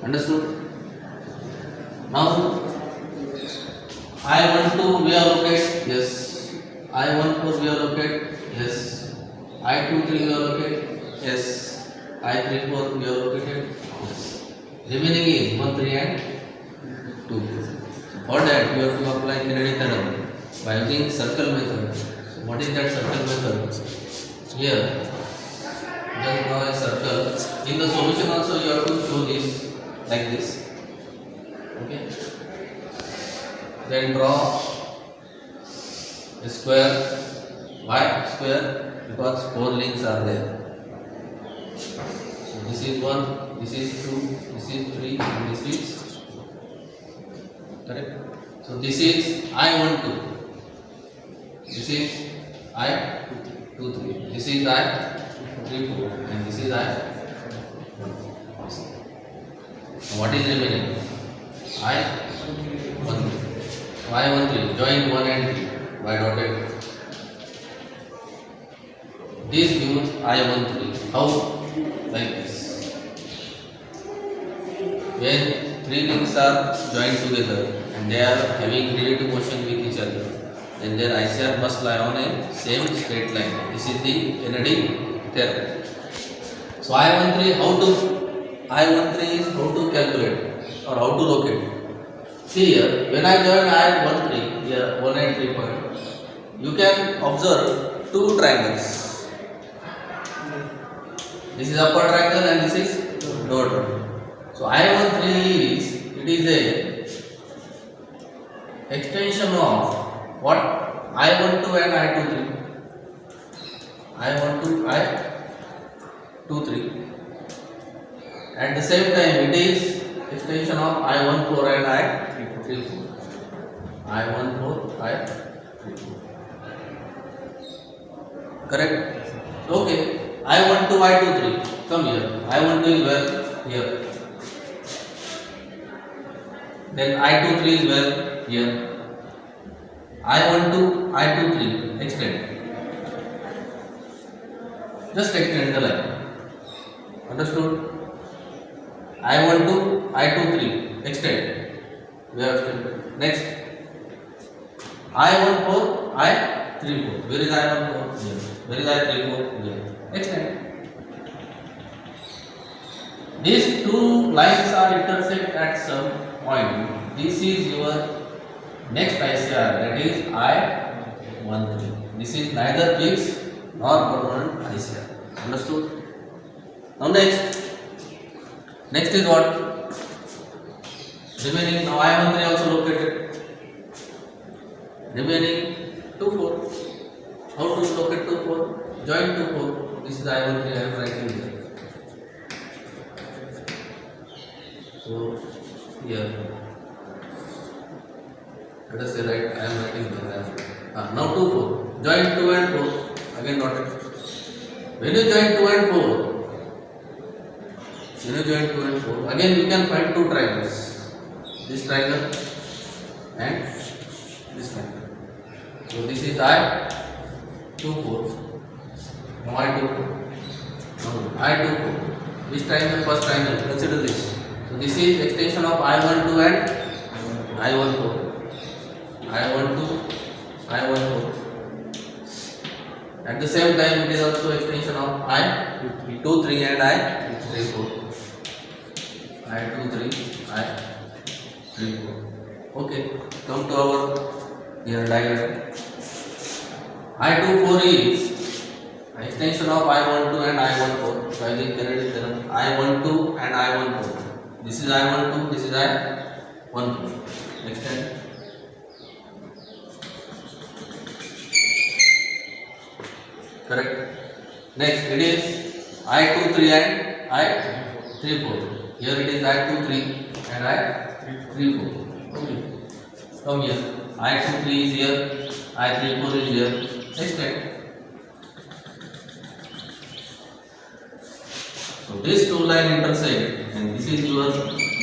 Understood? Now I12 we allocate, yes. I14 we allocate, yes. I23 we allocate, yes. I34 we allocated, yes. Remaining is 1, 3 and 2. So for that you have to apply Kennedy theorem by using circle method. So what is that circle method? Here, just draw a circle. In the solution also you have to show this like this. Okay. Then draw a square. Why square? Because 4 links are there. So this is 1, this is 2, this is 3, and this is correct. So this is I12. This is I23. This is I34, and this is I1. What is remaining? I13. I13 join 1 and 3 by dotted. This gives I13. How? Like this. When 3 links are joined together and they are having relative motion with each other, then their ICR must lie on a same straight line. This is the Kennedy theorem. So I13 is how to calculate or how to locate. See here, when I join I13 here 1 and 3 point, you can observe 2 triangles. This is upper triangle and this is lower triangle. So I13 is a extension of what? I12 and I23. I12, I23. At the same time, it is extension of I14 and I34. I14, I34. Correct? Okay. I12, I23. Come here. I12 is where? Here. Then I23 is where? Here. I12, I23. Extend. Just extend the line. Understood? I12, I23. Extend. We have extended. Next. I14, I34. Where is I14? Here. Where is I34? Here. Extend. These 2 lines are intersect at some point. This is your next ICR, that is I13. This is neither fixed nor permanent ICR. Understood? Now next is what? Remaining. Now I13 also located. Remaining 2, 4. How to locate 2, 4? Join 2, 4. This is I13 I am writing here. So here. Let us say right, I am writing here. Now 2, 4. Join 2 and 4. Again dotted. When you join 2 and 4, again you can find 2 triangles. This triangle and this triangle. So this is I24. Now I24. Now I24. Which triangle? First triangle. Consider this. So this is extension of I12 and I14. I12, I14. At the same time, it is also extension of I23 and I34. I23, I34. Okay, come to our here diagram. I24 is extension of I12 and I14. So I will Kennedy theorem. I12 and I14. This is I12, this is I14. Extend. Correct. Next, it is I23 and I34. Here it is I23 and I34. Okay. Come here. I23 is here. I34 is here. Extend. So these 2 lines intersect, and this is your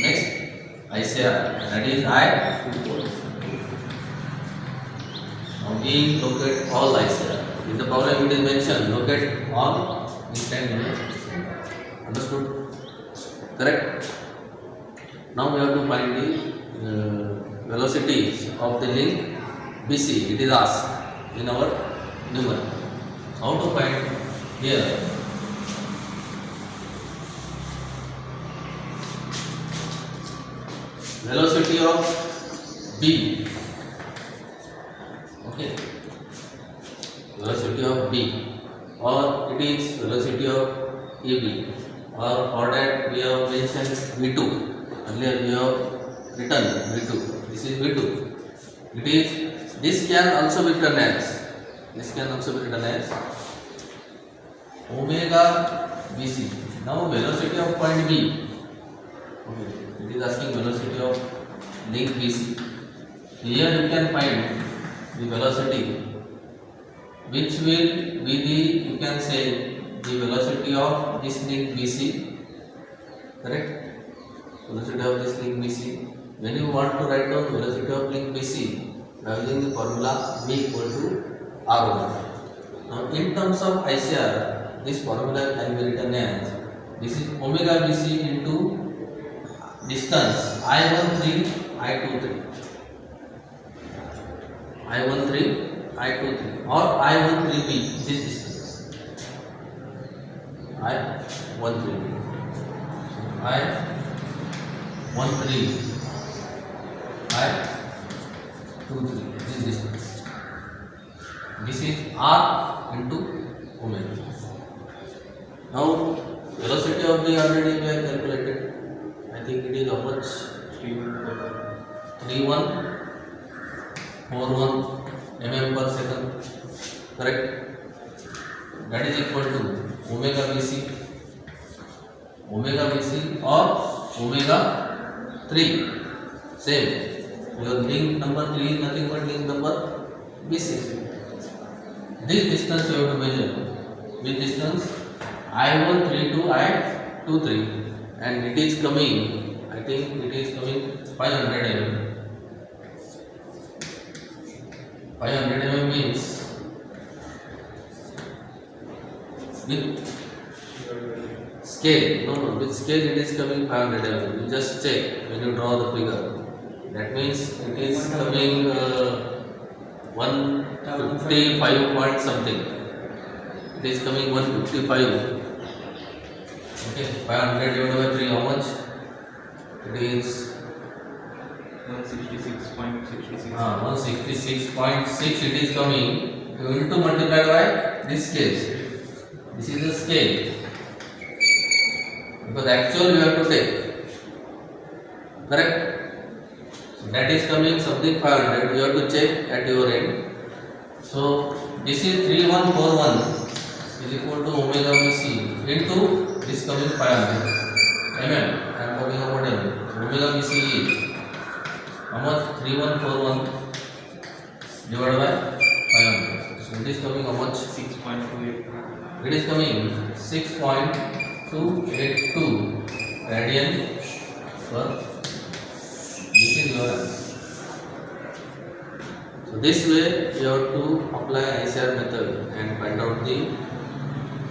next ICR, that is I24. Now we locate all ICR. In the problem it is mentioned, locate all in 10 minutes. Understood? Correct? Now we have to find the velocities of the link BC. It is asked in our number. How to find here? Velocity of B. Okay. Velocity of B, or it is velocity of AB, or for that we have mentioned V2. Earlier we have written V2. This is V2. This can also be written as omega BC. Now velocity of point B. Okay. It is asking velocity of link BC. Here you can find the velocity, which will be the, you can say, the velocity of this link BC, correct? Velocity of this link BC. When you want to write down velocity of link BC, you are using the formula V equal to R omega. Now in terms of ICR, this formula can be written as, this is omega BC into distance I13, I23, I13, I23, or I13B, this distance, I13B, I13, I23, this distance. This is R into omega. Now velocity of B already we have calculated. I think it is how much? 3141 mm per second, correct? That is equal to omega BC or omega 3. Same. Your link number 3 is nothing but link number BC. This distance you have to measure. Which distance? I13 to I23, and it is coming, I think it is coming 500 mm. 500 mm means with scale. No, with scale it is coming 500 mm. You just check when you draw the figure. That means it is coming 155 point something. It is coming 155. Okay, 500 divided by 3, how much? It is 166.66. 166.6 it is coming. You need to multiply by this scale. This is the scale. Because actual you have to take. Correct? So that is coming something 500. You have to check at your end. So this is 3141 is equal to omega BC into this coming 500 mm. I am talking about mm. So omega BC is how much? 3141 divided by 500. So it is coming how much? 6.28. It is coming 6.282 radian per. This is your answer. So this way you have to apply ICR method and find out the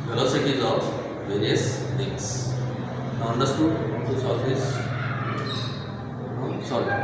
velocities of various links. Now understood how to solve this? Solve it.